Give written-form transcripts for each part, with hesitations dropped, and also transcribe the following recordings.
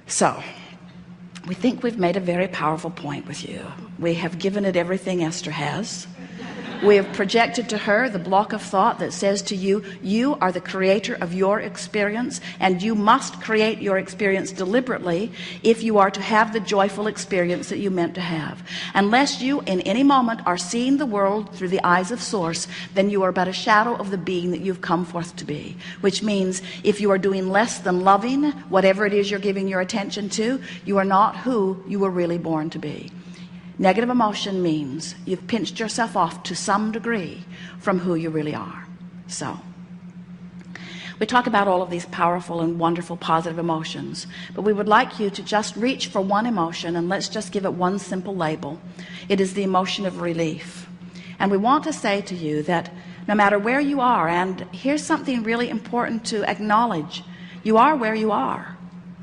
So we think we've made a very powerful point with you. We have given it everything Esther has. We have projected to her the block of thought that says to you, you are the creator of your experience, and you must create your experience deliberately if you are to have the joyful experience that you meant to have. Unless you in any moment are seeing the world through the eyes of source, then you are but a shadow of the being that you've come forth to be. Which means if you are doing less than loving whatever it is you're giving your attention to, you are not who you were really born to be. Negative emotion means you've pinched yourself off to some degree from who you really are. So we talk about all of these powerful and wonderful positive emotions, but we would like you to just reach for one emotion, and let's just give it one simple label. It is the emotion of relief. And we want to say to you that no matter where you are, and here's something really important to acknowledge, you are where you are.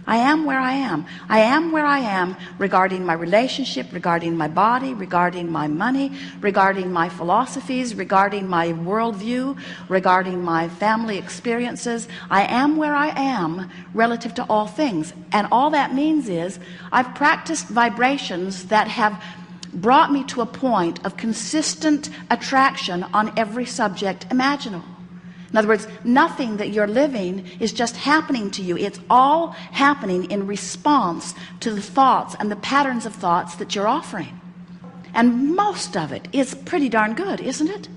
I am where I am. I am where I am regarding my relationship, regarding my body, regarding my money, regarding my philosophies, regarding my worldview, regarding my family experiences. I am where I am relative to all things. And all that means is I've practiced vibrations that have brought me to a point of consistent attraction on every subject imaginable. In other words, nothing that you're living is just happening to you. It's all happening in response to the thoughts and the patterns of thoughts that you're offering. And most of it is pretty darn good, isn't it?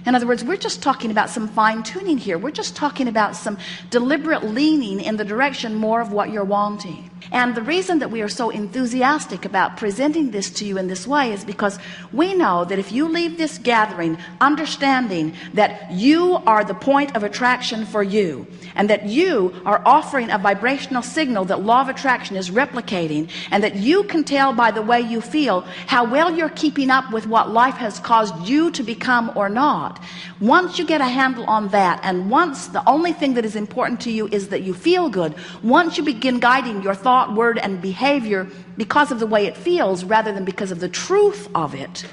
In other words, we're just talking about some fine-tuning here. We're just talking about some deliberate leaning in the direction more of what you're wanting. And the reason that we are so enthusiastic about presenting this to you in this way is because we know that if you leave this gathering understanding that you are the point of attraction for you, and that you are offering a vibrational signal that law of attraction is replicating, and that you can tell by the way you feel how well you're keeping up with what life has caused you to become or not. Once you get a handle on that, and once the only thing that is important to you is that you feel good, once you begin guiding your thought, word, and behavior because of the way it feels rather than because of the truth of it,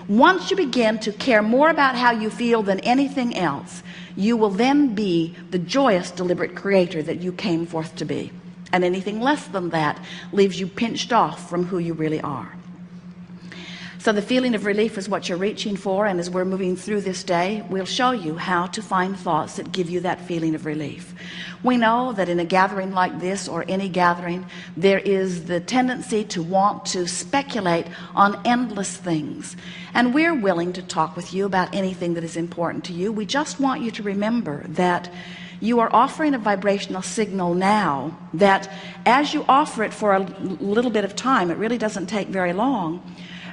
once you begin to care more about how you feel than anything else, you will then be the joyous, deliberate creator that you came forth to be. And anything less than that leaves you pinched off from who you really are. So the feeling of relief is what you're reaching for, and as we're moving through this day, we'll show you how to find thoughts that give you that feeling of relief. We know that in a gathering like this, or any gathering, there is the tendency to want to speculate on endless things. And we're willing to talk with you about anything that is important to you. We just want you to remember that you are offering a vibrational signal now that as you offer it for a little bit of time, it really doesn't take very long,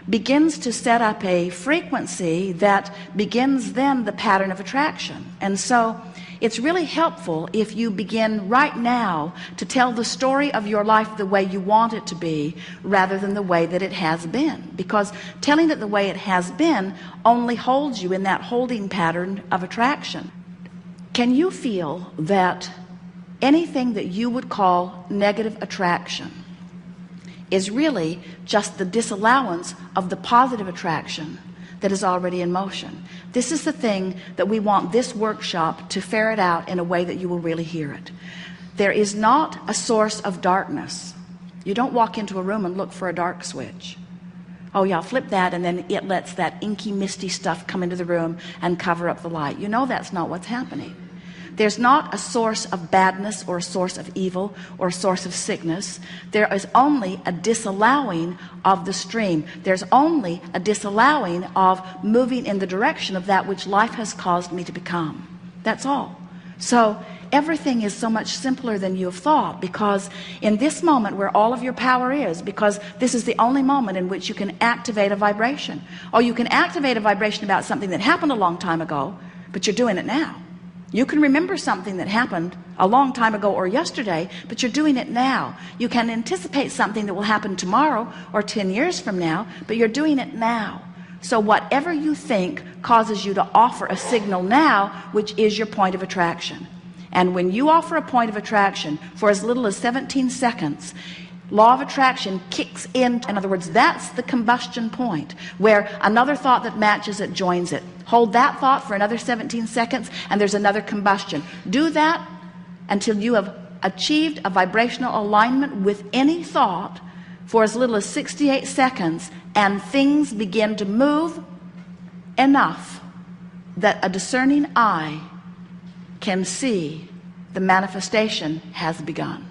begins to set up a frequency that begins then the pattern of attraction. And so it's really helpful if you begin right now to tell the story of your life the way you want it to be rather than the way that it has been, because telling it the way it has been only holds you in that holding pattern of attraction. Can you feel that anything that you would call negative attraction is really just the disallowance of the positive attraction that is already in motion? This is the thing that we want this workshop to ferret out in a way that you will really hear it. There is not a source of darkness. You don't walk into a room and look for a dark switch. Oh yeah, I'll flip that, and then it lets that inky, misty stuff come into the room and cover up the light. You know that's not what's happening. There's not a source of badness or a source of evil or a source of sickness. There is only a disallowing of the stream. There's only a disallowing of moving in the direction of that which life has caused me to become. That's all. So everything is so much simpler than you have thought, because in this moment where all of your power is, because this is the only moment in which you can activate a vibration. Or you can activate a vibration about something that happened a long time ago, but you're doing it now. You can remember something that happened a long time ago or yesterday, but you're doing it now. You can anticipate something that will happen tomorrow or 10 years from now, but you're doing it now. So whatever you think causes you to offer a signal now, which is your point of attraction. And when you offer a point of attraction for as little as 17 seconds, law of attraction kicks in. In other words, that's the combustion point where another thought that matches it joins it. Hold that thought for another 17 seconds and there's another combustion. Do that until you have achieved a vibrational alignment with any thought for as little as 68 seconds, and things begin to move enough that a discerning eye can see the manifestation has begun.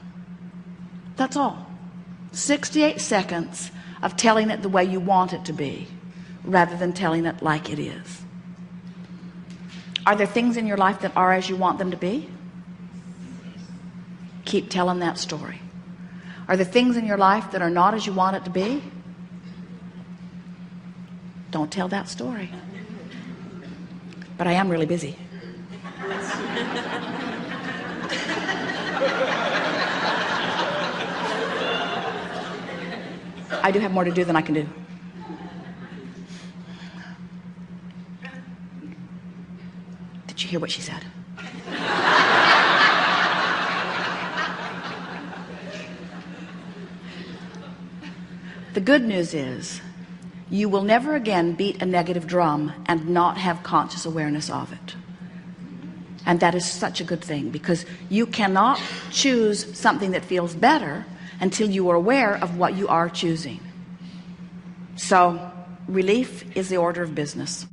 That's all. 68 seconds of telling it the way you want it to be, rather than telling it like it is. Are there things in your life that are as you want them to be? Keep telling that story. Are there things in your life that are not as you want it to be? Don't tell that story. But I am really busy. I do have more to do than I can do. Did you hear what she said? The good news is you will never again beat a negative drum and not have conscious awareness of it. And that is such a good thing, because you cannot choose something that feels better until you are aware of what you are choosing. So relief is the order of business.